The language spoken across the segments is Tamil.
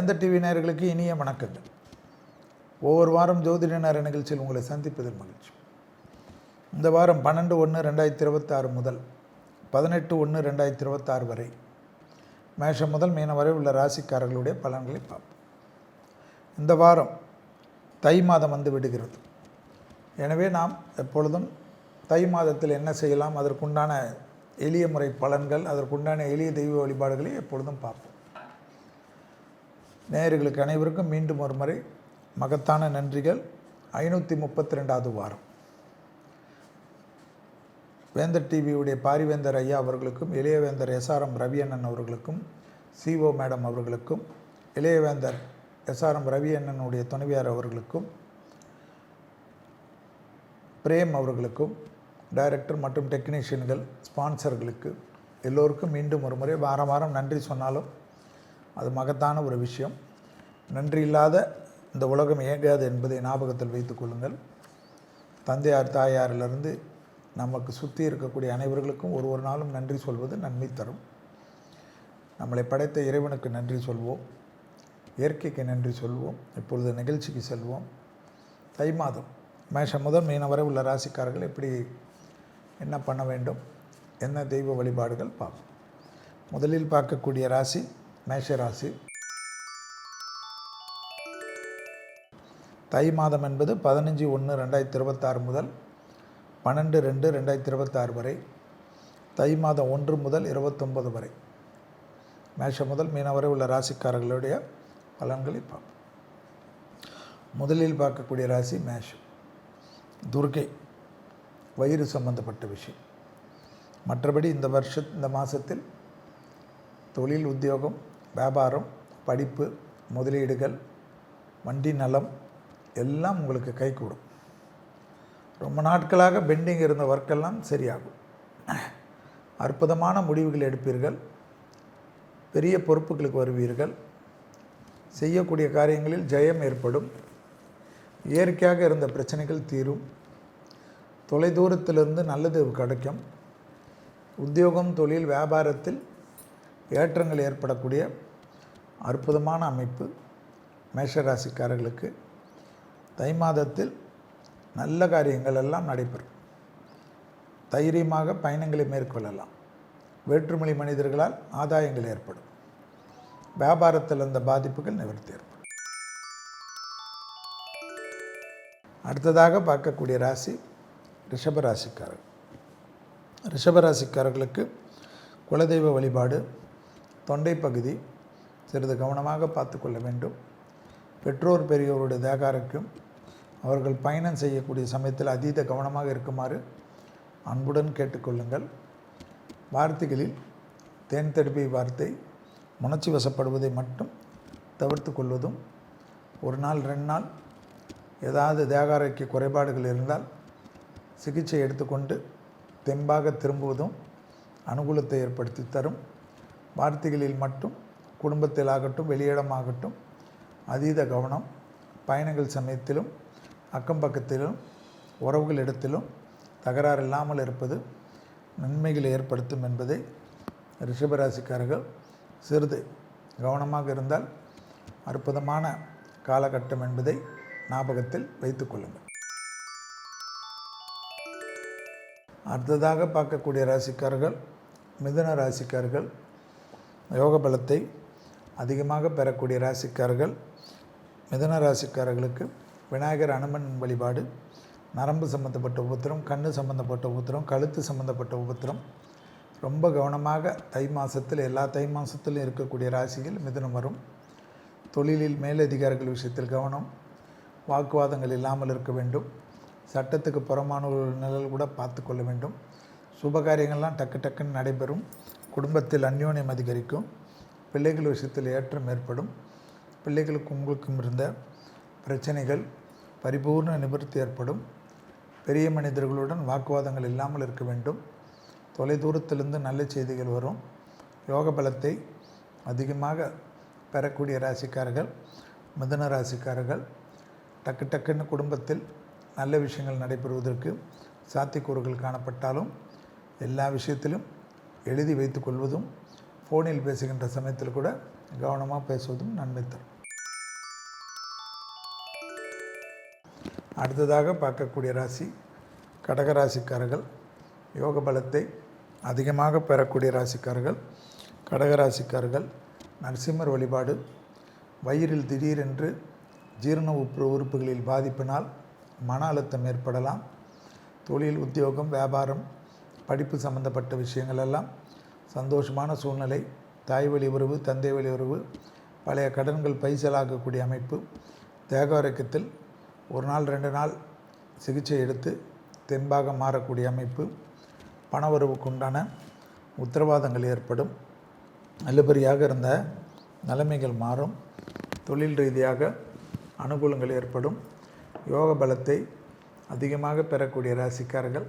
வேந்தர் டிவி நேயர்களுக்கு இனிய வணக்கங்கள். ஒவ்வொரு வாரம் ஜோதிட நேர நிகழ்ச்சியில் உங்களை சந்திப்பதில் மகிழ்ச்சி. இந்த வாரம் 12/1/2026 முதல் 18/1/2026 வரை மேஷம் முதல் மீனம் வரை உள்ள ராசிக்காரர்களுடைய பலன்களை பார்ப்போம். இந்த வாரம் தை மாதம் வந்து விடுகிறது. எனவே நாம் எப்பொழுதும் தை மாதத்தில் என்ன செய்யலாம், அதற்குண்டான எளிய முறை பலன்கள், அதற்குண்டான எளிய தெய்வ வழிபாடுகளை எப்பொழுதும் பார்ப்போம். நேயர்களுக்கு அனைவருக்கும் மீண்டும் ஒரு முறை மகத்தான நன்றிகள். 532வது வாரம் வேந்தர் டிவியுடைய பாரிவேந்தர் ஐயா அவர்களுக்கும், இளையவேந்தர் SRM ரவி அண்ணன் அவர்களுக்கும், CO மேடம் அவர்களுக்கும், இளையவேந்தர் SRM ரவி அண்ணனுடைய துணைவியார் அவர்களுக்கும், பிரேம் அவர்களுக்கும், டைரக்டர் மற்றும் டெக்னீஷியன்கள், ஸ்பான்சர்களுக்கு எல்லோருக்கும் மீண்டும் ஒரு முறை வாரம் வாரம் நன்றி சொன்னாலும் அது மகத்தான ஒரு விஷயம். நன்றி இல்லாத இந்த உலகம் இயங்காது என்பதை ஞாபகத்தில் வைத்துக் கொள்ளுங்கள். தந்தையார் தாயாரிலிருந்து நமக்கு சுற்றி இருக்கக்கூடிய அனைவர்களுக்கும் ஒரு நாளும் நன்றி சொல்வது நன்மை தரும். நம்மளை படைத்த இறைவனுக்கு நன்றி சொல்வோம், இயற்கைக்கு நன்றி சொல்வோம். இப்பொழுது நிகழ்ச்சிக்கு செல்வோம். தை மாதம் மேஷம் முதல் மீனம் வரை உள்ள ராசிக்காரர்கள் எப்படி என்ன பண்ண வேண்டும், என்ன தெய்வ வழிபாடுகள் பார்ப்போம். முதலில் பார்க்கக்கூடிய ராசி மேஷ ராசி. தை மாதம் என்பது 15/1/2026 முதல் 12/2/2026 வரை, தை மாதம் 1 முதல் 29 வரை மேஷம் முதல் மீனம் வரை உள்ள ராசிக்காரர்களுடைய பலன்களை பார்ப்போம். முதலில் பார்க்கக்கூடிய ராசி மேஷம். துர்க்கை வயிறு சம்பந்தப்பட்ட விஷயம். மற்றபடி இந்த மாதத்தில் தொழில், உத்தியோகம், வியாபாரம், படிப்பு, முதலீடுகள், வண்டி நலம் எல்லாம் உங்களுக்கு கைகூடும். ரொம்ப நாட்களாக பெண்டிங் இருந்த ஒர்க்கெல்லாம் சரியாகும். அற்புதமான முடிவுகள் எடுப்பீர்கள். பெரிய பொறுப்புகளுக்கு வருவீர்கள். செய்யக்கூடிய காரியங்களில் ஜெயம் ஏற்படும். இயற்கையாக இருந்த பிரச்சனைகள் தீரும். தொலைதூரத்திலிருந்து நல்லது கிடைக்கும். உத்தியோகம், தொழில், வியாபாரத்தில் ஏற்றங்கள் ஏற்படக்கூடிய அற்புதமான அமைப்பு மேஷராசிக்காரர்களுக்கு. தை மாதத்தில் நல்ல காரியங்கள் எல்லாம் நடைபெறும். தைரியமாக பயணங்களை மேற்கொள்ளலாம். வேற்றுமொழி மனிதர்களால் ஆதாயங்கள் ஏற்படும். வியாபாரத்தில் அந்த பாதிப்புகள் நிவர்த்தி ஏற்படும். அடுத்ததாக பார்க்கக்கூடிய ராசி ரிஷபராசிக்காரர்கள். ரிஷபராசிக்காரர்களுக்கு குலதெய்வ வழிபாடு, தொண்டை பகுதி சிறிது கவனமாக பார்த்து கொள்ள வேண்டும். பெற்றோர் பெரியோருடைய தேகாரக்கும் அவர்கள் பயணம் செய்யக்கூடிய சமயத்தில் அதீத கவனமாக இருக்குமாறு அன்புடன் கேட்டுக்கொள்ளுங்கள். வார்த்தைகளில் தேன் தடுப்பை வார்த்தை, உணர்ச்சி வசப்படுவதை மட்டும் தவிர்த்து கொள்வதும், ஒரு நாள் 2 நாள் ஏதாவது தேகாரைக்கு குறைபாடுகள் இருந்தால் சிகிச்சை எடுத்துக்கொண்டு தெம்பாக திரும்புவதும் அனுகூலத்தை ஏற்படுத்தி தரும். வார்த்தைகளில் மட்டும் குடும்பத்தில் ஆகட்டும், வெளியிடமாகட்டும் அதீத கவனம். பயணங்கள் சமயத்திலும் அக்கம் பக்கத்திலும் உறவுகளிடத்திலும் தகராறு இல்லாமல் இருப்பது நன்மைகளை ஏற்படுத்தும் என்பதை ரிஷபராசிக்காரர்கள் சிறிது கவனமாக இருந்தால் அற்புதமான காலகட்டம் என்பதை ஞாபகத்தில் வைத்துக் கொள்ளுங்கள். அடுத்ததாக பார்க்கக்கூடிய ராசிக்காரர்கள் மிதுன ராசிக்காரர்கள். யோக பலத்தை அதிகமாக பெறக்கூடிய ராசிக்காரர்கள் மிதுன ராசிக்காரர்களுக்கு விநாயகர், அனுமன் வழிபாடு, நரம்பு சம்பந்தப்பட்ட உபத்திரம், கண்ணு சம்பந்தப்பட்ட உபத்திரம், கழுத்து சம்பந்தப்பட்ட உபத்திரம் ரொம்ப கவனமாக தை மாதத்தில் எல்லா தை மாதத்திலும் இருக்கக்கூடிய ராசிகள் மிதுனம் வரும். தொழிலில் மேலதிகாரிகள் விஷயத்தில் கவனம். வாக்குவாதங்கள் இல்லாமல் இருக்க வேண்டும். சட்டத்துக்கு புறமான ஒரு நிழல் கூட பார்த்து கொள்ள வேண்டும். சுபகாரியங்கள்லாம் டக்குன்னு நடைபெறும். குடும்பத்தில் அந்யோன்யம் அதிகரிக்கும். பிள்ளைகள் விஷயத்தில் ஏற்றம் ஏற்படும். பிள்ளைகளுக்கு உங்களுக்கும் இருந்த பிரச்சனைகள் பரிபூர்ண நிவர்த்தி ஏற்படும். பெரிய மனிதர்களுடன் வாக்குவாதங்கள் இல்லாமல் இருக்க வேண்டும். தொலைதூரத்திலிருந்து நல்ல செய்திகள் வரும். யோக பலத்தை அதிகமாக பெறக்கூடிய ராசிக்காரர்கள் மிதுன ராசிக்காரர்கள். டக்குன்னு குடும்பத்தில் நல்ல விஷயங்கள் நடைபெறுவதற்கு சாத்தியக்கூறுகள் காணப்பட்டாலும் எல்லா விஷயத்திலும் எழுதி வைத்து கொள்வதும், ஃபோனில் பேசுகின்ற சமயத்தில் கூட கவனமாக பேசுவதும் நன்மை தரும். அடுத்ததாக பார்க்கக்கூடிய ராசி கடகராசிக்காரர்கள். யோக பலத்தை அதிகமாக பெறக்கூடிய ராசிக்காரர்கள் கடகராசிக்காரர்கள். நரசிம்மர் வழிபாடு. வயிறில் திடீரென்று ஜீரண உறுப்புகளில் பாதிப்பினால் மன அழுத்தம் ஏற்படலாம். தொழில், உத்தியோகம், வியாபாரம், படிப்பு சம்பந்தப்பட்ட விஷயங்கள் எல்லாம் சந்தோஷமான சூழ்நிலை. தாய் வழி உறவு, தந்தை வழி உறவு, பழைய கடன்கள் பைசலாகக்கூடிய அமைப்பு. தேக ஆரோக்கியத்தில் 1 நாள் 2 நாள் சிகிச்சை எடுத்து தெம்பாக மாறக்கூடிய அமைப்பு. பண வரவுக்குண்டான உத்தரவாதங்கள் ஏற்படும். நல்லபடியாக இருந்த நிலைமைகள் மாறும். தொழில் ரீதியாக அனுகூலங்கள் ஏற்படும். யோக பலத்தை அதிகமாக பெறக்கூடிய ராசிக்காரர்கள்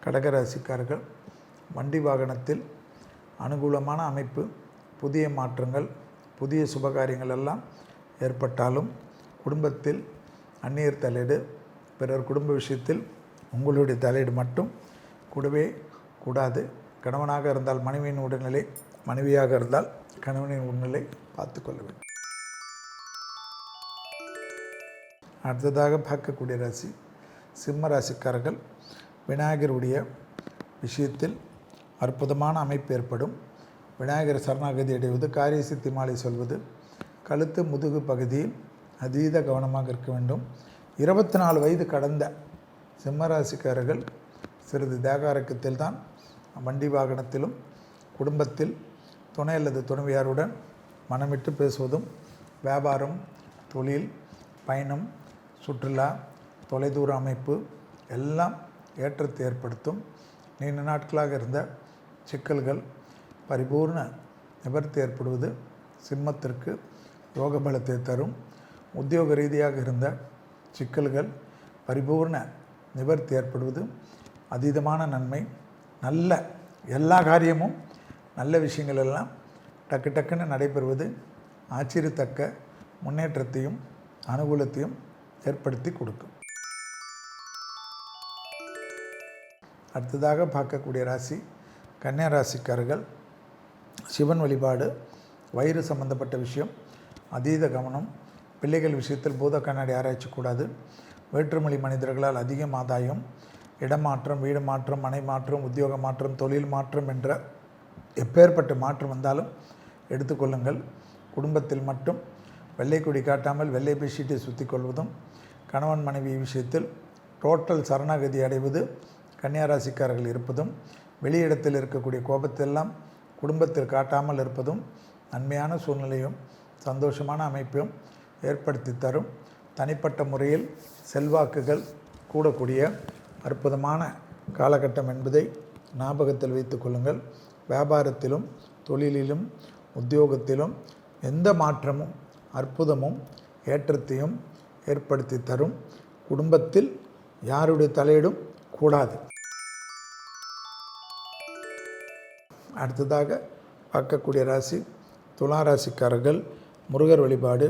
கடகராசிக்காரர்கள். வண்டி வாகனத்தில் அனுகூலமான அமைப்பு, புதிய மாற்றங்கள், புதிய சுபகாரியங்கள் எல்லாம் ஏற்பட்டாலும் குடும்பத்தில் அந்நியர் தலையீடு, பிறர் குடும்ப விஷயத்தில் உங்களுடைய தலையீடு மட்டும் கூடவே கூடாது. கணவனாக இருந்தால் மனைவியின் உடல்நிலை, மனைவியாக இருந்தால் கணவனின் உடல்நிலை பார்த்து கொள்ள வேண்டும். அடுத்ததாக பார்க்கக்கூடிய ராசி சிம்ம ராசிக்காரர்கள். விநாயகருடைய விஷயத்தில் அற்புதமான அமைப்பு ஏற்படும். விநாயகர் சரணாகதி அடைவது, காரிய சித்தி மாலை சொல்வது, கழுத்து முதுகு பகுதியில் அதீத கவனமாக இருக்க வேண்டும். 24 வயது கடந்த சிம்மராசிக்காரர்கள் சிறிது தேக ஆரோக்கியத்தில் தான் வண்டி வாகனத்திலும் குடும்பத்தில் துணை அல்லது துணைவியாருடன் மனமிட்டு பேசுவதும், வியாபாரம், தொழில், பயணம், சுற்றுலா, தொலைதூர அமைப்பு எல்லாம் ஏற்றத்தை ஏற்படுத்தும். நீண்ட நாட்களாக இருந்த சிக்கல்கள் பரிபூர்ண நிவர்த்தி ஏற்படுவது சிம்மத்திற்கு யோக பலத்தை தரும். உத்தியோக ரீதியாக இருந்த சிக்கல்கள் பரிபூர்ண நிவர்த்தி ஏற்படுவது அதீதமான நன்மை. நல்ல எல்லா காரியமும் நல்ல விஷயங்கள் எல்லாம் டக்கு டக்குன்னு நடைபெறுவது ஆச்சரியத்தக்க முன்னேற்றத்தையும் அனுகூலத்தையும் ஏற்படுத்தி கொடுக்கும். அடுத்ததாக பார்க்கக்கூடிய ராசி கன்னியா ராசிக்காரர்கள். சிவன் வழிபாடு. வயிறு சம்பந்தப்பட்ட விஷயம் அதீத கவனம். பிள்ளைகள் விஷயத்தில் பூத கண்ணாடி ஆராய்ச்சி கூடாது. வேற்றுமொழி மனிதர்களால் அதிகம் ஆதாயம். இடமாற்றம், வீடு மாற்றம், மனை மாற்றம், உத்தியோக மாற்றம், தொழில் மாற்றம் என்ற எப்பேற்பட்ட மாற்றம் வந்தாலும் எடுத்துக்கொள்ளுங்கள். குடும்பத்தில் மட்டும் வெள்ளை கொடி காட்டாமல் வெள்ளை பெட்ஷீட்டை சுற்றி கொள்வதும், கணவன் மனைவி விஷயத்தில் டோட்டல் சரணாகதி அடைவது கன்னியாராசிக்காரர்கள் இருப்பதும், வெளியிடத்தில் இருக்கக்கூடிய கோபத்தெல்லாம் குடும்பத்தில் காட்டாமல் இருப்பதும் நன்மையான சூழ்நிலையும் சந்தோஷமான அமைப்பையும் ஏற்படுத்தி தரும். தனிப்பட்ட முறையில் செல்வாக்குகள் கூடக்கூடிய அற்புதமான காலகட்டம் என்பதை ஞாபகத்தில் வைத்து கொள்ளுங்கள். வியாபாரத்திலும் தொழிலிலும் உத்தியோகத்திலும் எந்த மாற்றமும் அற்புதமும் ஏற்றத்தையும் ஏற்படுத்தி தரும். குடும்பத்தில் யாருடைய தலையீடும் கூடாது. அடுத்ததாக பார்க்கக்கூடிய ராசி துலா ராசிக்காரர்கள். முருகர் வழிபாடு.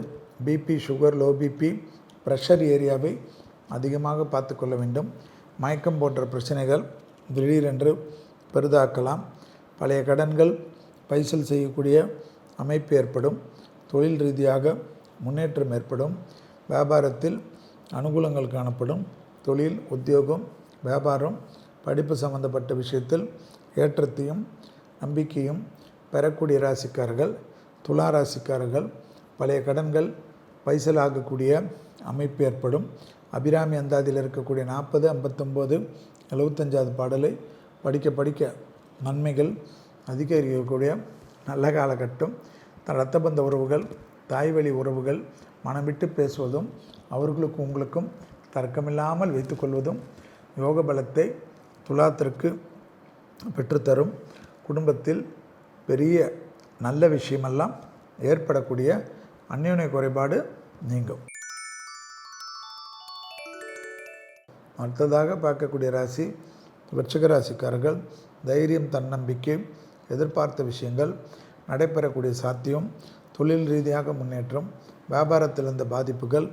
BP, sugar, low BP, pressure ஏரியாவை அதிகமாக பார்த்து கொள்ள வேண்டும். மயக்கம் போன்ற பிரச்சனைகள் திடீரென்று பெரிதாக்கலாம். பழைய கடன்கள் பைசல் செய்யக்கூடிய அமைப்பு ஏற்படும். தொழில் ரீதியாக முன்னேற்றம் ஏற்படும். வியாபாரத்தில் அனுகூலங்கள் காணப்படும். தொழில், உத்தியோகம், வியாபாரம், படிப்பு சம்பந்தப்பட்ட விஷயத்தில் ஏற்றத்தையும் நம்பிக்கையும் பெறக்கூடிய ராசிக்காரர்கள் துலா ராசிக்காரர்கள். பழைய கடன்கள் பைசலாகக்கூடிய அமைப்பு ஏற்படும். அபிராமி அந்தாதியில் இருக்கக்கூடிய 40, 59, 75வது பாடலை படிக்க படிக்க நன்மைகள் அதிகரிக்கக்கூடிய நல்ல காலகட்டம். இரத்த பந்த உறவுகள், தாய் வழி உறவுகள் மனமிட்டு பேசுவதும், அவர்களுக்கும் உங்களுக்கும் தர்க்கமில்லாமல் வைத்துக்கொள்வதும் யோக பலத்தை துலாத்திற்கு பெற்றுத்தரும். குடும்பத்தில் பெரிய நல்ல விஷயமெல்லாம் ஏற்படக்கூடிய அந்யோன்ய குறைபாடு நீங்கும். அடுத்ததாக பார்க்கக்கூடிய ராசி விருச்சிக ராசிக்காரர்கள். தைரியம், தன்னம்பிக்கை, எதிர்பார்த்த விஷயங்கள் நடைபெறக்கூடிய சாத்தியம். தொழில் ரீதியாக முன்னேற்றம். வியாபாரத்தில் இருந்த பாதிப்புகள்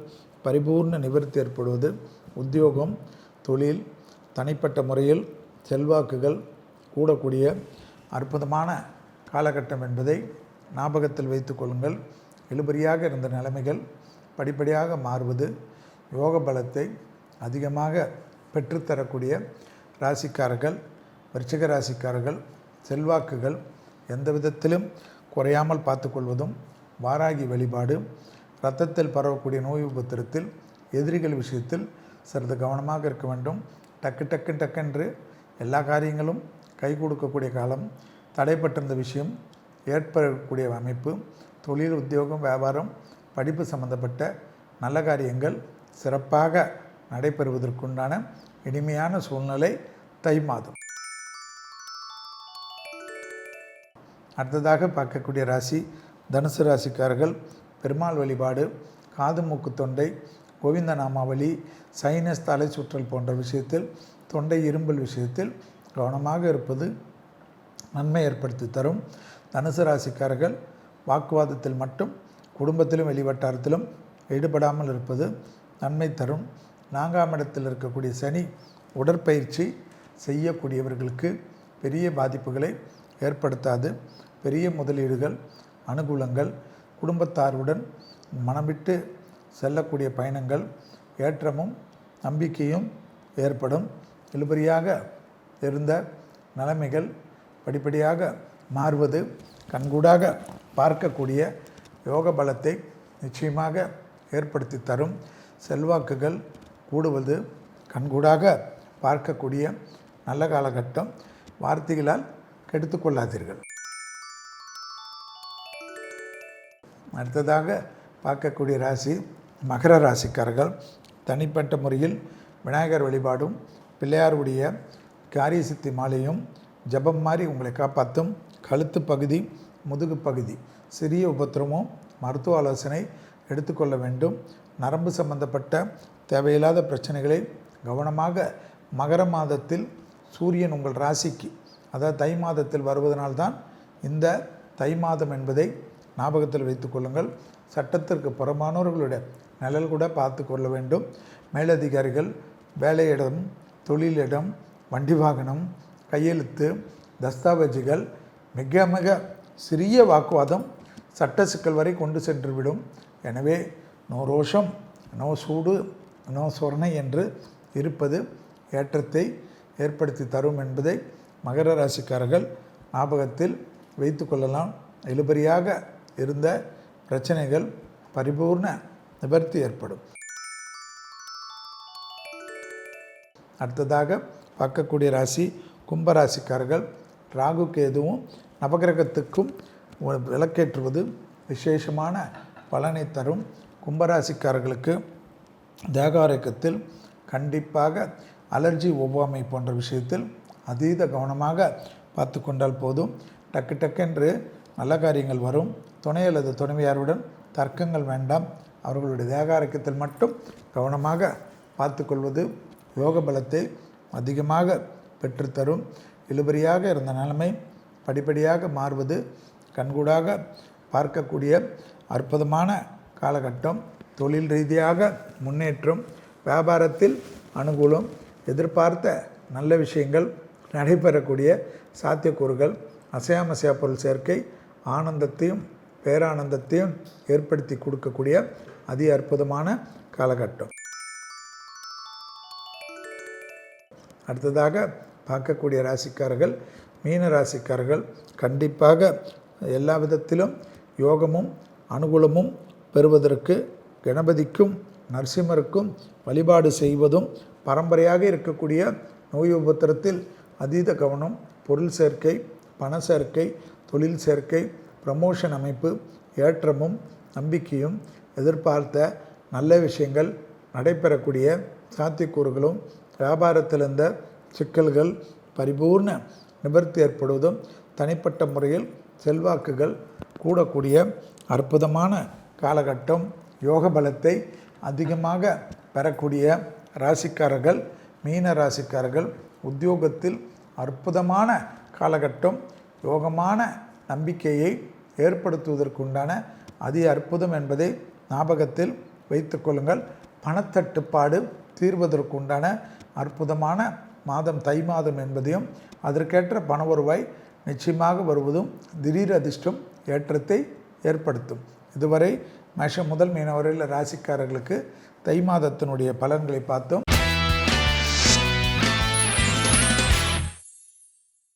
பரிபூர்ண நிவர்த்தி ஏற்படுவது. உத்தியோகம், தொழில், தனிப்பட்ட முறையில் செல்வாக்குகள் கூடக்கூடிய அற்புதமான காலகட்டம் என்பதை ஞாபகத்தில் வைத்து கொள்ளுங்கள். இழுபறியாக இருந்த நிலைமைகள் படிப்படியாக மாறுவது யோக பலத்தை அதிகமாக பெற்றுத்தரக்கூடிய ராசிக்காரர்கள், விருச்சிக ராசிக்காரர்கள். செல்வாக்குகள் எந்த விதத்திலும் குறையாமல் பார்த்துக்கொள்வதும், வாராகி வழிபாடு, இரத்தத்தில் பரவக்கூடிய நோய் உபத்திரத்தில், எதிரிகள் விஷயத்தில் சிறிது கவனமாக இருக்க வேண்டும். டக்கென்று எல்லா காரியங்களும் கை கொடுக்கக்கூடிய காலம். தடைப்பட்டிருந்த விஷயம் ஏற்படக்கூடிய அமைப்பு. தொழில், உத்தியோகம், வியாபாரம், படிப்பு சம்பந்தப்பட்ட நல்ல காரியங்கள் சிறப்பாக நடைபெறுவதற்குண்டான இனிமையான சூழ்நிலை தை மாதம். அடுத்ததாக பார்க்கக்கூடிய ராசி தனுசு ராசிக்காரர்கள். பெருமாள் வழிபாடு, காது மூக்கு தொண்டை, கோவிந்த நாமாவளி, சைனஸ், தலை சுற்றல் போன்ற விஷயத்தில், தொண்டை இரும்பல் விஷயத்தில் கவனமாக இருப்பது நன்மை ஏற்படுத்தி தரும். தனுசு ராசிக்காரர்கள் வாக்குவாதத்தில் மட்டும் குடும்பத்திலும் வெளிவட்டாரத்திலும் ஈடுபடாமல் இருப்பது நன்மை தரும். 4ஆம் இடத்தில் இருக்கக்கூடிய சனி உடற்பயிற்சி செய்யக்கூடியவர்களுக்கு பெரிய பாதிப்புகளை ஏற்படுத்தாது. பெரிய முதலீடுகள், அனுகூலங்கள், குடும்பத்தாருடன் மனமிட்டு செல்லக்கூடிய பயணங்கள், ஏற்றமும் நம்பிக்கையும் ஏற்படும். இழுபறியாக இருந்த நிலைமைகள் படிப்படியாக மாறுவது கண்கூடாக பார்க்கக்கூடிய யோக பலத்தை நிச்சயமாக ஏற்படுத்தி தரும். செல்வாக்குகள் கூடுவது கண்கூடாக பார்க்கக்கூடிய நல்ல காலகட்டம். வார்த்தைகளால் கெடுத்து கொள்ளாதீர்கள். அடுத்ததாக பார்க்கக்கூடிய ராசி மகர ராசிக்காரர்கள். தனிப்பட்ட முறையில் விநாயகர் வழிபாடும், பிள்ளையாருடைய காரிய சித்தி மாலையும் ஜபம் மாதிரி உங்களை காப்பாற்றும். கழுத்து பகுதி, முதுகு பகுதி சிறிய உபத்திரமும் மருத்துவ ஆலோசனை எடுத்துக்கொள்ள வேண்டும். நரம்பு சம்பந்தப்பட்ட தேவையில்லாத பிரச்சனைகளை கவனமாக, மகர மாதத்தில் சூரியன் உங்கள் ராசிக்கு, அதாவது தை மாதத்தில் வருவதனால்தான் இந்த தை மாதம் என்பதை ஞாபகத்தில் வைத்து கொள்ளுங்கள். சட்டத்திற்கு புறமானவர்களுடைய நிழல் கூட பார்த்து கொள்ள வேண்டும். மேலதிகாரிகள், வேலையிடம், தொழிலிடம், வண்டி வாகனம், கையெழுத்து, தஸ்தாவேஜுகள், மிக மிக சிறிய வாக்குவாதம் சட்ட சிக்கல் வரை கொண்டு சென்றுவிடும். எனவே நோ ரோஷம், நோ சூடு, நோ சொரணை என்று இருப்பது ஏற்றத்தை ஏற்படுத்தி தரும் என்பதை மகர ராசிக்காரர்கள் ஞாபகத்தில் வைத்து கொள்ளலாம். இழுபறியாக இருந்த பிரச்சனைகள் பரிபூர்ண நிவர்த்தி ஏற்படும். அடுத்ததாக பார்க்கக்கூடிய ராசி கும்பராசிக்காரர்கள். ராகு கேதுவும் நவகிரகத்துக்கும் விளக்கேற்றுவது விசேஷமான பலனை தரும். கும்பராசிக்காரர்களுக்கு தேக ஆரோக்கியத்தில் கண்டிப்பாக அலர்ஜி, ஒவ்வாமை போன்ற விஷயத்தில் அதீத கவனமாக பார்த்து கொண்டால் போதும். டக்கென்று நல்ல காரியங்கள் வரும். துணை அல்லது துணைவியாருடன் தர்க்கங்கள் வேண்டாம். அவர்களுடைய தேக ஆரோக்கியத்தில் மட்டும் கவனமாக பார்த்து கொள்வது யோக பலத்தை அதிகமாக பெற்றுத்தரும். இழுபறியாக இருந்த நிலைமை படிப்படியாக மாறுவது கண்கூடாக பார்க்கக்கூடிய அற்புதமான காலகட்டம். தொழில் ரீதியாக முன்னேற்றம், வியாபாரத்தில் அனுகூலம், எதிர்பார்த்த நல்ல விஷயங்கள் நடைபெறக்கூடிய சாத்தியக்கூறுகள், அசையாமசையா பொருள் சேர்க்கை ஆனந்தத்தையும் பேரானந்தத்தையும் ஏற்படுத்தி கொடுக்கக்கூடிய அதி அற்புதமான காலகட்டம். அடுத்ததாக பார்க்கக்கூடிய ராசிக்காரர்கள் மீன ராசிக்காரர்கள். கண்டிப்பாக எல்லா விதத்திலும் யோகமும் அனுகூலமும் பெறுவதற்கு கணபதிக்கும் நரசிம்மருக்கும் வழிபாடு செய்வதும், பரம்பரையாக இருக்கக்கூடிய நோய் உபத்திரத்தில் அதீத கவனம், பொருள் சேர்க்கை, பண சேர்க்கை, தொழில் சேர்க்கை, ப்ரமோஷன் அமைப்பு, ஏற்றமும் நம்பிக்கையும், எதிர்பார்த்த நல்ல விஷயங்கள் நடைபெறக்கூடிய சாத்தியக்கூறுகளும், வியாபாரத்தில் இருந்த சிக்கல்கள் பரிபூர்ண நிவர்த்தி ஏற்படுவதும், தனிப்பட்ட முறையில் செல்வாக்குகள் கூடக்கூடிய அற்புதமான காலகட்டம். யோக பலத்தை அதிகமாக பெறக்கூடிய ராசிக்காரர்கள் மீன ராசிக்காரர்கள். உத்தியோகத்தில் அற்புதமான காலகட்டம். யோகமான நம்பிக்கையை ஏற்படுத்துவதற்குண்டான அதி அற்புதம் என்பதை ஞாபகத்தில் வைத்து கொள்ளுங்கள். பணத்தட்டுப்பாடு தீர்வதற்குண்டான அற்புதமான மாதம் தை மாதம் என்பதையும், அதற்கேற்ற பண வருவாய் நிச்சயமாக வருவதும் திடீர் அதிர்ஷ்டம் ஏற்றத்தை ஏற்படுத்தும். இதுவரை மேஷம் முதல் மீனம் வரையில் ராசிக்காரர்களுக்கு தை மாதத்தினுடைய பலன்களை பார்த்தோம்.